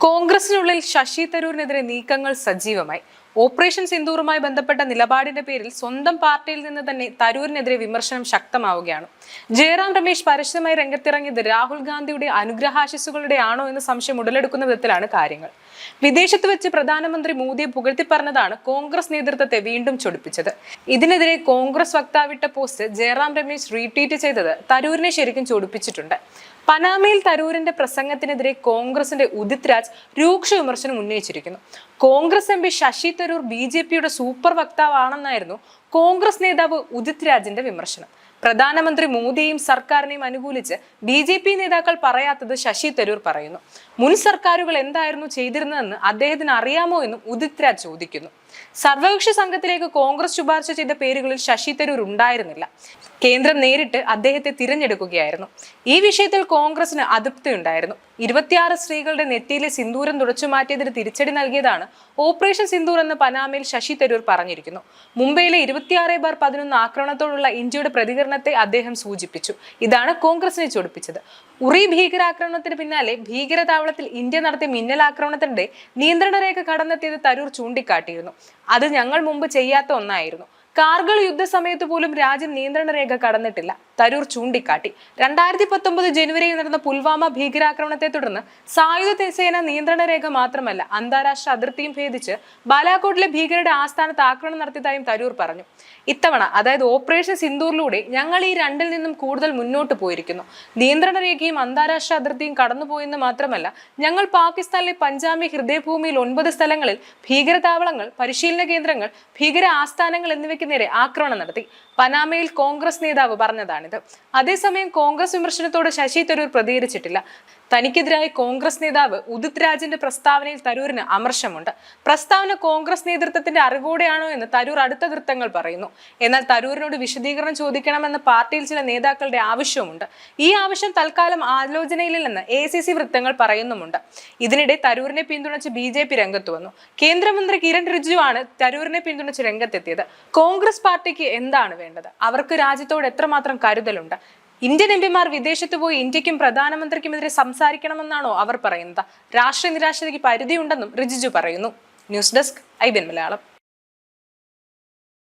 കോൺഗ്രസിനുള്ളിൽ ശശി തരൂരിനെതിരെ നീക്കങ്ങൾ സജീവമായി. ഓപ്പറേഷൻ സിന്ദൂറുമായി ബന്ധപ്പെട്ട നിലപാടിന്റെ പേരിൽ സ്വന്തം പാർട്ടിയിൽ നിന്ന് തന്നെ തരൂരിനെതിരെ വിമർശനം ശക്തമാവുകയാണ്. ജയറാം രമേശ് പരസ്യമായി രംഗത്തിറങ്ങിയത് രാഹുൽ ഗാന്ധിയുടെ അനുഗ്രഹാശിസുകളുടെ ആണോ എന്ന സംശയം ഉടലെടുക്കുന്ന വിധത്തിലാണ് കാര്യങ്ങൾ. വിദേശത്ത് വെച്ച് പ്രധാനമന്ത്രി മോദിയെ പുകഴ്ത്തി പറഞ്ഞതാണ് കോൺഗ്രസ് നേതൃത്വത്തെ വീണ്ടും ചൊടിപ്പിച്ചത്. ഇതിനെതിരെ കോൺഗ്രസ് വക്താവിട്ട പോസ്റ്റ് ജയറാം രമേശ് റീട്വീറ്റ് ചെയ്തത് തരൂരിനെ ശരിക്കും ചൊടിപ്പിച്ചിട്ടുണ്ട്. പനാമയിൽ തരൂരിന്റെ പ്രസംഗത്തിനെതിരെ കോൺഗ്രസിന്റെ ഉദിത് രാജ് രൂക്ഷ വിമർശനം ഉന്നയിച്ചിരിക്കുന്നു. Congress M P Shashi Tharoor BJPയുടെ സൂപ്പർ വക്താവാണെന്നായിരുന്നു കോൺഗ്രസ് നേതാവ് ഉദിത് രാജിന്റെ വിമർശനം. പ്രധാനമന്ത്രി മോദിയെയും സർക്കാരിനെയും അനുകൂലിച്ച് BJP നേതാക്കൾ പറയാത്തത് ശശി തരൂർ പറയുന്നു. മുൻ സർക്കാരുകൾ എന്തായിരുന്നു ചെയ്തിരുന്നതെന്ന് അദ്ദേഹത്തിന് അറിയാമോ എന്നും ഉദിത് രാജ് ചോദിക്കുന്നു. സർവകക്ഷി സംഘത്തിലേക്ക് കോൺഗ്രസ് ശുപാർശ ചെയ്ത പേരുകളിൽ ശശി തരൂർ ഉണ്ടായിരുന്നില്ല. കേന്ദ്രം നേരിട്ട് അദ്ദേഹത്തെ തിരഞ്ഞെടുക്കുകയായിരുന്നു. ഈ വിഷയത്തിൽ കോൺഗ്രസിന് അതൃപ്തി ഉണ്ടായിരുന്നു. 26 സ്ത്രീകളുടെ നെറ്റിയിലെ സിന്ദൂരം തുടച്ചു മാറ്റിയതിന് തിരിച്ചടി നൽകിയതാണ് ഓപ്പറേഷൻ സിന്ദൂർ എന്ന് പനാമയിൽ ശശി തരൂർ പറഞ്ഞിരിക്കുന്നു. മുംബൈയിലെ 26/11 ആക്രമണത്തോടുള്ള ഇന്ത്യയുടെ പ്രതികരണത്തെ അദ്ദേഹം സൂചിപ്പിച്ചു. ഇതാണ് കോൺഗ്രസിനെ ചൊടിപ്പിച്ചത്. ഉറി ഭീകരാക്രമണത്തിന് പിന്നാലെ ഭീകരതാവളത്തിൽ ഇന്ത്യ നടത്തിയ മിന്നലാക്രമണത്തിനിടെ നിയന്ത്രണ രേഖ കടന്നെത്തിയത് തരൂർ ചൂണ്ടിക്കാട്ടിയിരുന്നു. അത് ഞങ്ങൾ മുമ്പ് ചെയ്യാത്ത ഒന്നായിരുന്നു. കാർഗിൽ യുദ്ധസമയത്ത് പോലും രാജ്യം നിയന്ത്രണ രേഖ കടന്നിട്ടില്ല, തരൂർ ചൂണ്ടിക്കാട്ടി. 2019 ജനുവരിയിൽ നടന്ന പുൽവാമ ഭീകരാക്രമണത്തെ തുടർന്ന് സായുധ സേന നിയന്ത്രണ രേഖ മാത്രമല്ല അന്താരാഷ്ട്ര അതിർത്തിയും ഭേദിച്ച് ബാലാകോട്ടിലെ ഭീകരരുടെ ആസ്ഥാനത്ത് ആക്രമണം നടത്തിയതായും തരൂർ പറഞ്ഞു. ഇത്തവണ, അതായത് ഓപ്പറേഷൻ സിന്ദൂറിലൂടെ ഞങ്ങൾ ഈ രണ്ടിൽ നിന്നും കൂടുതൽ മുന്നോട്ട് പോയിരിക്കുന്നു. നിയന്ത്രണ രേഖയും അന്താരാഷ്ട്ര അതിർത്തിയും കടന്നുപോയെന്ന് മാത്രമല്ല, ഞങ്ങൾ പാകിസ്ഥാനിലെ പഞ്ചാബി ഹൃദയഭൂമിയിൽ 9 സ്ഥലങ്ങളിൽ ഭീകരതാവളങ്ങൾ, പരിശീലന കേന്ദ്രങ്ങൾ, ഭീകര ആസ്ഥാനങ്ങൾ എന്നിവയ്ക്ക് നേരെ ആക്രമണം നടത്തി. പനാമയിൽ കോൺഗ്രസ് നേതാവ് പറഞ്ഞതാണിത്. അതേസമയം കോൺഗ്രസ് വിമർശനത്തോട് ശശി തരൂർ പ്രതികരിച്ചിട്ടില്ല. തനിക്കെതിരായി കോൺഗ്രസ് നേതാവ് ഉദിത് രാജിന്റെ പ്രസ്താവനയിൽ തരൂരിന് അമർഷമുണ്ട്. പ്രസ്താവന കോൺഗ്രസ് നേതൃത്വത്തിന്റെ അറിവോടെയാണോ എന്ന് തരൂർ അടുത്ത വൃത്തങ്ങൾ പറയുന്നു. എന്നാൽ തരൂരിനോട് വിശദീകരണം ചോദിക്കണമെന്ന് പാർട്ടിയിൽ ചില നേതാക്കളുടെ ആവശ്യവുമുണ്ട്. ഈ ആവശ്യം തൽക്കാലം ആലോചനയിലെന്ന് ACC വൃത്തങ്ങൾ പറയുന്നുമുണ്ട്. ഇതിനിടെ തരൂരിനെ പിന്തുണച്ച് BJP രംഗത്ത് വന്നു. കേന്ദ്രമന്ത്രി കിരൺ റിജിജു ആണ് തരൂരിനെ പിന്തുണച്ച് രംഗത്തെത്തിയത്. കോൺഗ്രസ് പാർട്ടിക്ക് എന്താണ് വേണ്ടത്? അവർക്ക് രാജ്യത്തോട് എത്രമാത്രം കരുതലുണ്ട്? ഇന്ത്യൻ MPമാർ വിദേശത്ത് പോയി ഇന്ത്യക്കും പ്രധാനമന്ത്രിക്കുമെതിരെ സംസാരിക്കണമെന്നാണോ അവർ പറയുന്നത്? രാഷ്ട്രീയ നിരാശതയ്ക്ക് പരിധിയുണ്ടെന്നും റിജിജു പറയുന്നു. News desk IBN Malayalam.